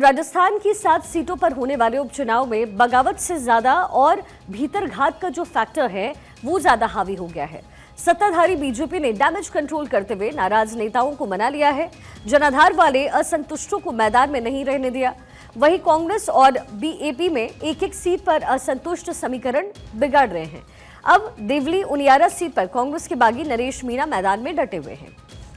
राजस्थान की 7 सीटों पर होने वाले उपचुनाव में बगावत से ज्यादा और भीतरघात का जो फैक्टर है वो ज्यादा हावी हो गया है। सत्ताधारी बीजेपी ने डैमेज कंट्रोल करते हुए नाराज नेताओं को मना लिया है। जनाधार वाले असंतुष्टों को मैदान में नहीं रहने दिया। वहीं कांग्रेस और बीएपी में एक एक सीट पर असंतुष्ट समीकरण बिगाड़ रहे हैं। अब देवली उनियारा सीट पर कांग्रेस के बागी नरेश मीणा मैदान में डटे हुए हैं।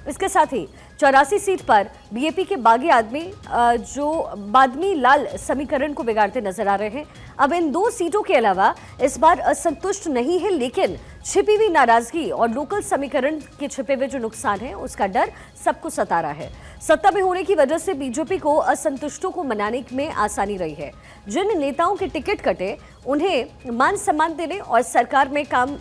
इसके साथ ही 84 सीट पर बीएपी के बागी आदमी जो बादमी लाल समीकरण को बिगाड़ते नजर आ रहे हैं। अब इन 2 सीटों के अलावा इस बार असंतुष्ट नहीं है, लेकिन छिपी हुई नाराजगी और लोकल समीकरण के छिपे हुए जो नुकसान है उसका डर सबको सता रहा है। सत्ता में होने की वजह से बीजेपी को असंतुष्टों को मनाने में आसानी रही है। जिन नेताओं के टिकट कटे उन्हें मान सम्मान देने और सरकार में काम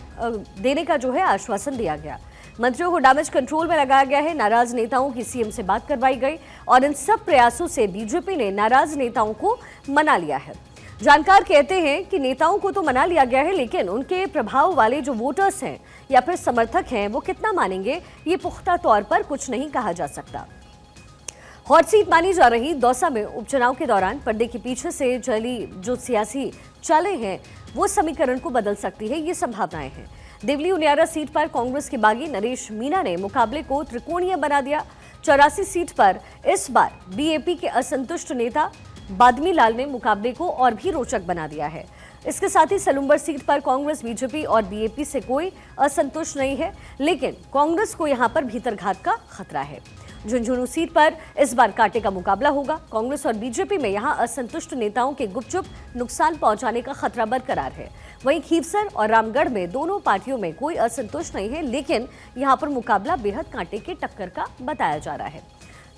देने का जो है आश्वासन दिया गया। मंत्रियों को डैमेज कंट्रोल में लगाया गया है। नाराज नेताओं की सीएम से बात करवाई गई और इन सब प्रयासों से बीजेपी ने नाराज नेताओं को मना लिया है। जानकार कहते हैं कि नेताओं को तो मना लिया गया है, लेकिन उनके प्रभाव वाले जो वोटर्स हैं या फिर समर्थक हैं वो कितना मानेंगे ये पुख्ता तौर पर कुछ नहीं कहा जा सकता। हॉट सीट मानी जा रही दौसा में उपचुनाव के दौरान पर्दे के पीछे से चली जो सियासी चालें हैं वो समीकरण को बदल सकती है, ये संभावनाएं हैं। देवली उनियारा सीट पर कांग्रेस के बागी नरेश मीणा ने मुकाबले को त्रिकोणीय बना दिया। 84 सीट पर इस बार बीएपी के असंतुष्ट नेता बादमी लाल ने मुकाबले को और भी रोचक बना दिया है। इसके साथ ही सलूम्बर सीट पर कांग्रेस, बीजेपी और बीएपी से कोई असंतुष्ट नहीं है, लेकिन कांग्रेस को यहां पर भीतरघात का खतरा है। झुंझुनू सीट पर इस बार कांटे का मुकाबला होगा। कांग्रेस और बीजेपी में यहां असंतुष्ट नेताओं के गुपचुप नुकसान पहुंचाने का खतरा बरकरार है। वहीं खीवसर और रामगढ़ में दोनों पार्टियों में कोई असंतुष्ट नहीं है, लेकिन यहां पर मुकाबला बेहद कांटे के टक्कर का बताया जा रहा है।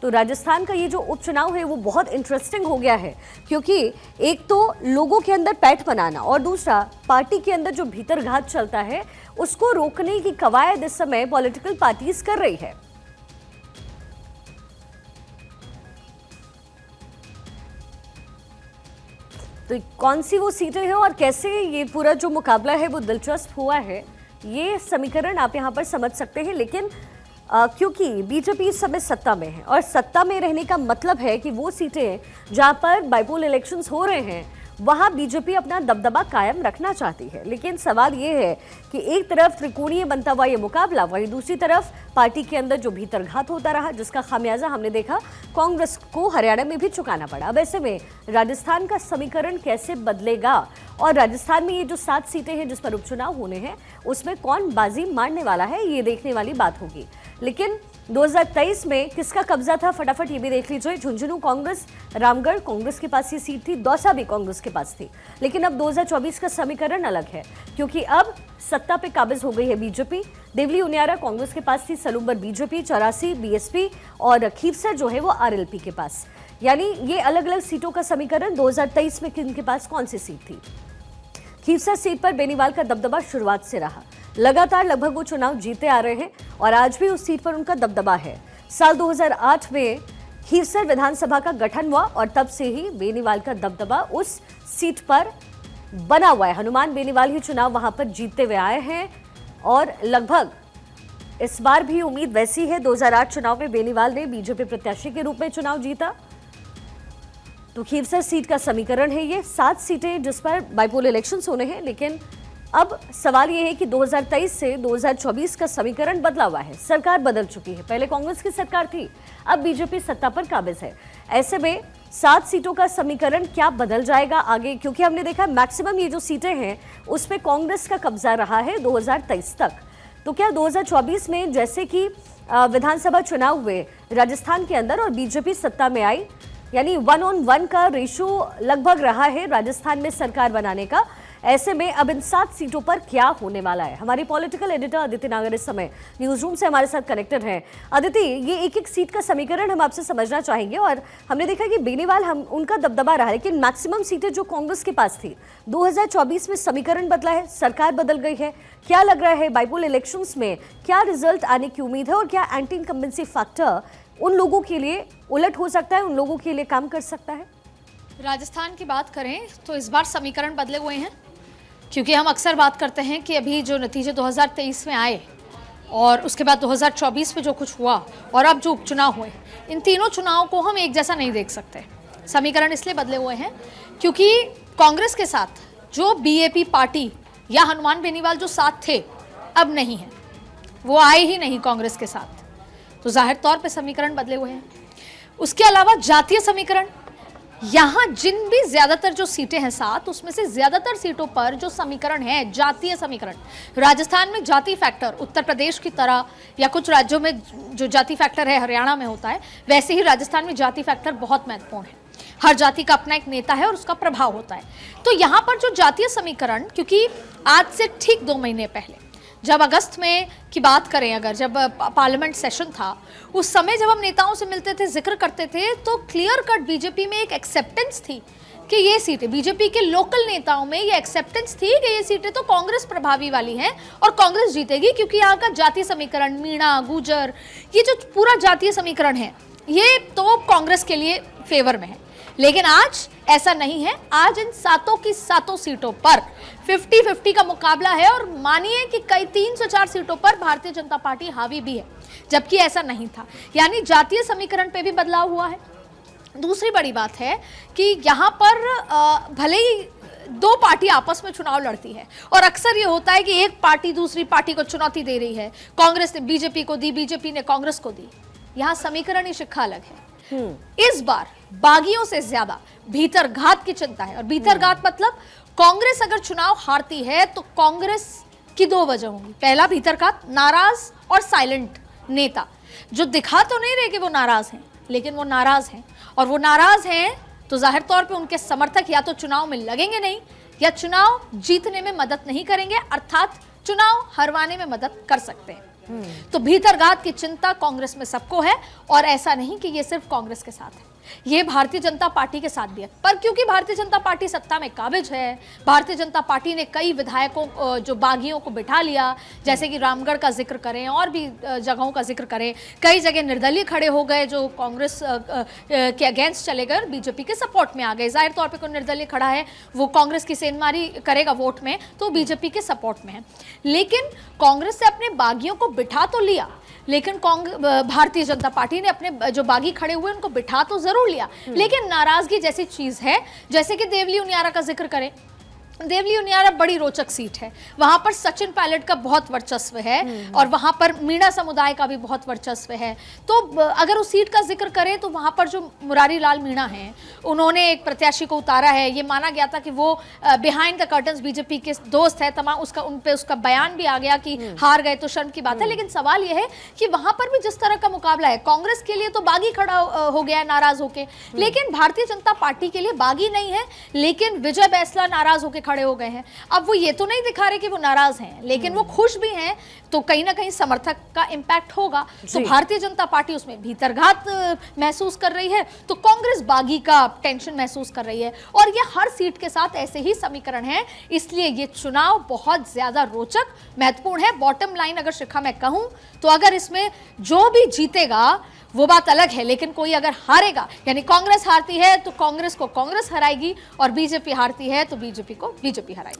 तो राजस्थान का ये जो उपचुनाव है वो बहुत इंटरेस्टिंग हो गया है, क्योंकि एक तो लोगों के अंदर पैठ बनाना और दूसरा पार्टी के अंदर जो भीतरघात चलता है उसको रोकने की कवायद इस समय पॉलिटिकल पार्टीज कर रही है। तो कौन सी वो सीटें हैं और कैसे ये पूरा जो मुकाबला है वो दिलचस्प हुआ है, ये समीकरण आप यहाँ पर समझ सकते हैं। लेकिन क्योंकि बीजेपी इस समय सत्ता में है और सत्ता में रहने का मतलब है कि वो सीटें जहाँ पर बाइपोल इलेक्शंस हो रहे हैं वहाँ बीजेपी अपना दबदबा कायम रखना चाहती है। लेकिन सवाल ये है कि एक तरफ त्रिकोणीय बनता हुआ ये मुकाबला, वहीं दूसरी तरफ पार्टी के अंदर जो भीतरघात होता रहा जिसका खामियाजा हमने देखा कांग्रेस को हरियाणा में भी चुकाना पड़ा। अब ऐसे में राजस्थान का समीकरण कैसे बदलेगा और राजस्थान में ये जो 7 सीटें हैं जिस पर उपचुनाव होने हैं उसमें कौन बाजी मारने वाला है, ये देखने वाली बात होगी। लेकिन 2023 में किसका कब्जा था फटाफट ये भी देख लीजिए। झुंझुनू कांग्रेस, रामगढ़ कांग्रेस के पास ये सीट थी, दौसा भी कांग्रेस के पास थी। लेकिन अब 2024 का समीकरण अलग है, क्योंकि अब सत्ता पे काबिज हो गई है बीजेपी। देवली उनियारा कांग्रेस के पास थी, सलूम्बर बीजेपी, 84 बीएसपी और खीवसर जो है वो आरएलपी के पास। यानी ये अलग अलग सीटों का समीकरण 2023 में किनके पास कौन सी सीट थी। खीवसर सीट पर बेनीवाल का दबदबा शुरुआत से रहा, लगातार लगभग वो चुनाव जीते आ रहे हैं और आज भी उस सीट पर उनका दबदबा है। साल 2008 में खीवसर विधानसभा का गठन हुआ और तब से ही बेनीवाल का दबदबा उस सीट पर बना हुआ है। हनुमान बेनीवाल ही चुनाव वहां पर जीतते हुए आए हैं और लगभग इस बार भी उम्मीद वैसी है। 2008 चुनाव में बेनीवाल ने बीजेपी प्रत्याशी के रूप में चुनाव जीता। तो खीवसर सीट का समीकरण है ये 7 सीटें जिस पर बाइपोल इलेक्शंस होने हैं। लेकिन अब सवाल ये है कि 2023 से 2024 का समीकरण बदला हुआ है, सरकार बदल चुकी है। पहले कांग्रेस की सरकार थी, अब बीजेपी सत्ता पर काबिज है। ऐसे में 7 सीटों का समीकरण क्या बदल जाएगा आगे, क्योंकि हमने देखा मैक्सिमम ये जो सीटें हैं उसमें कांग्रेस का कब्जा रहा है 2023 तक। तो क्या 2024 में जैसे कि विधानसभा चुनाव हुए राजस्थान के अंदर और बीजेपी सत्ता में आई, यानी 1 on 1 का रेशो लगभग रहा है राजस्थान में सरकार बनाने का, ऐसे में अब इन 7 सीटों पर क्या होने वाला है। हमारी पॉलिटिकल एडिटर अदिति नागर इस समय न्यूज रूम से हमारे साथ कनेक्टेड हैं। अदिति, ये एक एक सीट का समीकरण हम आपसे समझना चाहेंगे और हमने देखा कि बेनीवाल उनका दबदबा रहा, लेकिन मैक्सिमम सीटें जो कांग्रेस के पास थी 2024 में समीकरण बदला है, सरकार बदल गई है। क्या लग रहा है बाइपोल इलेक्शंस में क्या रिजल्ट आने की उम्मीद है और क्या एंटी इनकम्बेंसी फैक्टर उन लोगों के लिए उलट हो सकता है, उन लोगों के लिए काम कर सकता है? राजस्थान की बात करें तो इस बार समीकरण बदले हुए हैं, क्योंकि हम अक्सर बात करते हैं कि अभी जो नतीजे 2023 में आए और उसके बाद 2024 में जो कुछ हुआ और अब जो उपचुनाव हुए, इन तीनों चुनाव को हम एक जैसा नहीं देख सकते। समीकरण इसलिए बदले हुए हैं क्योंकि कांग्रेस के साथ जो बीएपी पार्टी या हनुमान बेनीवाल जो साथ थे अब नहीं है, वो आए ही नहीं कांग्रेस के साथ, तो जाहिर तौर पे समीकरण बदले हुए हैं। उसके अलावा जातीय समीकरण, यहां जिन भी ज्यादातर जो सीटें हैं सात, उसमें से ज्यादातर सीटों पर जो समीकरण है जातीय समीकरण, राजस्थान में जाति फैक्टर उत्तर प्रदेश की तरह या कुछ राज्यों में जो जाति फैक्टर है हरियाणा में होता है, वैसे ही राजस्थान में जाति फैक्टर बहुत महत्वपूर्ण है। हर जाति का अपना एक नेता है और उसका प्रभाव होता है। तो यहां पर जो जातीय समीकरण, क्योंकि आज से ठीक 2 महीने पहले जब अगस्त में की बात करें, अगर जब पार्लियामेंट सेशन था, उस समय जब हम नेताओं से मिलते थे, जिक्र करते थे, तो क्लियर कट बीजेपी में एक एक्सेप्टेंस थी कि ये सीटें, बीजेपी के लोकल नेताओं में ये एक्सेप्टेंस थी कि ये सीटें तो कांग्रेस प्रभावी वाली हैं और कांग्रेस जीतेगी, क्योंकि यहाँ का जातीय समीकरण, मीणा, गुर्जर, ये जो पूरा जातीय समीकरण है ये तो कांग्रेस के लिए फेवर में है। लेकिन आज ऐसा नहीं है। आज इन सातों की सातों सीटों पर 50-50 का मुकाबला है और मानिए कि कई 3 से 4 सीटों पर भारतीय जनता पार्टी हावी भी है, जबकि ऐसा नहीं था। यानी जातीय समीकरण पे भी बदलाव हुआ है। दूसरी बड़ी बात है कि यहाँ पर भले ही 2 पार्टी आपस में चुनाव लड़ती है और अक्सर ये होता है कि एक पार्टी दूसरी पार्टी को चुनौती दे रही है, कांग्रेस ने बीजेपी को दी, बीजेपी ने कांग्रेस को दी। यहाँ समीकरण ही शिक्षा अलग है। इस बार बागियों से ज्यादा भीतरघात की चिंता है। और भीतरघात मतलब कांग्रेस अगर चुनाव हारती है तो कांग्रेस की 2 वजह होंगी। पहला भीतरघात, नाराज और साइलेंट नेता जो दिखा तो नहीं रहे कि वो नाराज हैं, लेकिन वो नाराज हैं, और वो नाराज हैं तो जाहिर तौर पे उनके समर्थक या तो चुनाव में लगेंगे नहीं या चुनाव जीतने में मदद नहीं करेंगे, अर्थात चुनाव हरवाने में मदद कर सकते हैं। तो भीतरघात की चिंता कांग्रेस में सबको है, और ऐसा नहीं कि ये सिर्फ कांग्रेस के साथ है, ये भारतीय जनता पार्टी के साथ भी है। पर क्योंकि भारतीय जनता पार्टी सत्ता में काबिज है, भारतीय जनता पार्टी ने कई विधायकों जो बागियों को बिठा लिया, जैसे कि रामगढ़ का जिक्र करें और भी जगहों का जिक्र करें, कई जगह निर्दलीय खड़े हो गए जो कांग्रेस के अगेंस्ट चले गए और बीजेपी के सपोर्ट में आ गए। जाहिर तौर पर कोई निर्दलीय खड़ा है वो कांग्रेस की सेंधमारी करेगा वोट में, तो बीजेपी के सपोर्ट में है। लेकिन कांग्रेस से अपने बागियों को बिठा तो लिया, लेकिन भारतीय जनता पार्टी ने अपने जो बागी खड़े हुए उनको बिठा तो जरूर लिया, लेकिन नाराजगी जैसी चीज है। जैसे कि देवली उनियारा का जिक्र करें, देवली उनियारा बड़ी रोचक सीट है, वहां पर सचिन पायलट का बहुत वर्चस्व है और वहां पर मीणा समुदाय का भी बहुत वर्चस्व है। तो अगर उस सीट का जिक्र करें तो वहां पर जो मुरारी लाल मीणा हैं, उन्होंने एक प्रत्याशी को उतारा है। ये माना गया था कि वो बिहाइंड द कर्टन्स बीजेपी के दोस्त है, तमाम उन पे उसका बयान भी आ गया कि हार गए तो शर्म की बात है। लेकिन सवाल यह है कि वहां पर भी जिस तरह का मुकाबला है, कांग्रेस के लिए तो बागी खड़ा हो गया है नाराज होके, लेकिन भारतीय जनता पार्टी के लिए बागी नहीं है, लेकिन विजय बैसला नाराज होकर खड़े हो गए हैं। अब वो ये तो नहीं दिखा रहे कि वो नाराज हैं, लेकिन वो खुश भी हैं, तो कहीं ना कहीं समर्थक का इंपैक्ट होगा। तो भारतीय जनता पार्टी उसमें भीतरघात महसूस कर रही है, तो कांग्रेस बागी का टेंशन महसूस कर रही है। और ये हर सीट के साथ ऐसे ही समीकरण है, इसलिए ये चुनाव बहुत ज्यादा रोचक, महत्वपूर्ण है। बॉटम लाइन अगर शिखा मैं कहूं तो अगर इसमें जो भी जीतेगा वो बात अलग है, लेकिन कोई अगर हारेगा, यानी कांग्रेस हारती है तो कांग्रेस को कांग्रेस हराएगी और बीजेपी हारती है तो बीजेपी को बीजेपी हराएगी।